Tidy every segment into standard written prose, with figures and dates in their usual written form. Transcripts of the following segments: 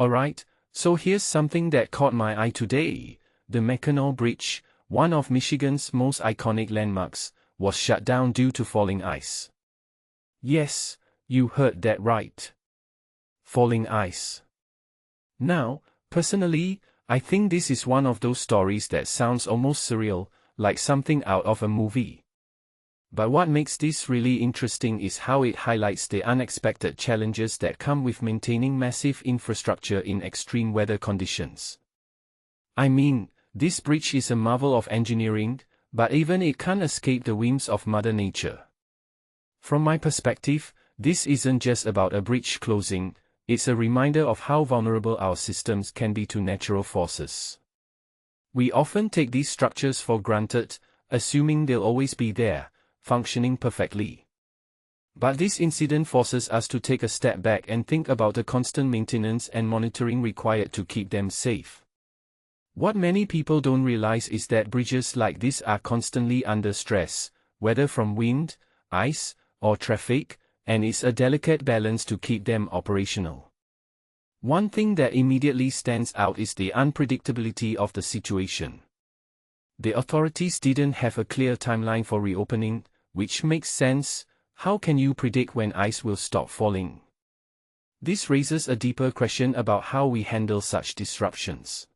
Alright, so here's something that caught my eye today. The Mackinac Bridge, one of Michigan's most iconic landmarks, was shut down due to falling ice. Yes, you heard that right. Falling ice. Now, personally, I think this is one of those stories that sounds almost surreal, like something out of a movie. But what makes this really interesting is how it highlights the unexpected challenges that come with maintaining massive infrastructure in extreme weather conditions. I mean, this bridge is a marvel of engineering, but even it can't escape the whims of Mother Nature. From my perspective, this isn't just about a bridge closing, it's a reminder of how vulnerable our systems can be to natural forces. We often take these structures for granted, assuming they'll always be there, functioning perfectly. But this incident forces us to take a step back and think about the constant maintenance and monitoring required to keep them safe. What many people don't realize is that bridges like this are constantly under stress, whether from wind, ice, or traffic, and it's a delicate balance to keep them operational. One thing that immediately stands out is the unpredictability of the situation. The authorities didn't have a clear timeline for reopening, which makes sense. How can you predict when ice will stop falling? This raises a deeper question about how we handle such disruptions.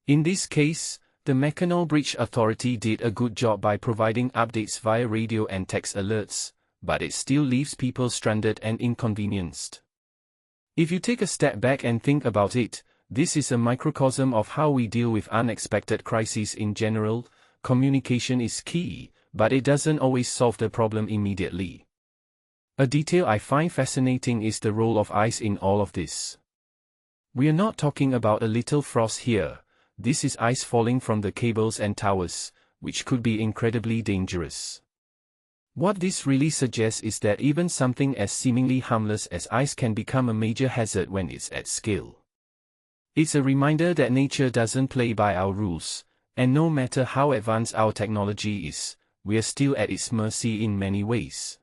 In this case, the Mackinac Bridge Authority did a good job by providing updates via radio and text alerts, but it still leaves people stranded and inconvenienced. If you take a step back and think about it, this is a microcosm of how we deal with unexpected crises in general. Communication is key, but it doesn't always solve the problem immediately. A detail I find fascinating is the role of ice in all of this. We're not talking about a little frost here. This is ice falling from the cables and towers, which could be incredibly dangerous. What this really suggests is that even something as seemingly harmless as ice can become a major hazard when it's at scale. It's a reminder that nature doesn't play by our rules, and no matter how advanced our technology is, we're still at its mercy in many ways.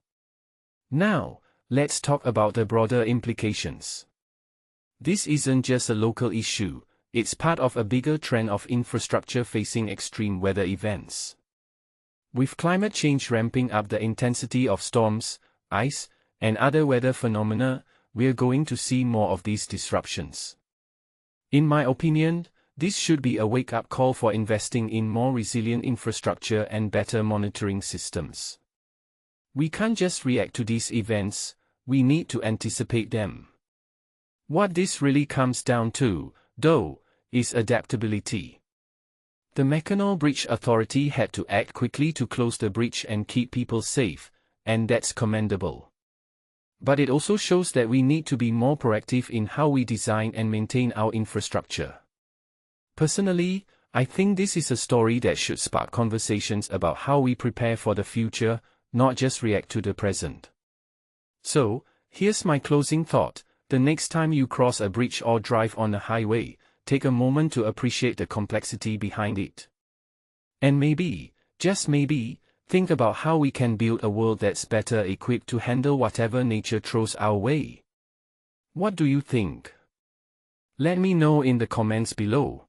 Now, let's talk about the broader implications. This isn't just a local issue, it's part of a bigger trend of infrastructure facing extreme weather events. With climate change ramping up the intensity of storms, ice, and other weather phenomena, we're going to see more of these disruptions. In my opinion, this should be a wake-up call for investing in more resilient infrastructure and better monitoring systems. We can't just react to these events, we need to anticipate them. What this really comes down to, though, is adaptability. The Mackinac Bridge Authority had to act quickly to close the bridge and keep people safe, and that's commendable. But it also shows that we need to be more proactive in how we design and maintain our infrastructure. Personally, I think this is a story that should spark conversations about how we prepare for the future, not just react to the present. So, here's my closing thought. The next time you cross a bridge or drive on a highway, take a moment to appreciate the complexity behind it. And maybe, just maybe, think about how we can build a world that's better equipped to handle whatever nature throws our way. What do you think? Let me know in the comments below.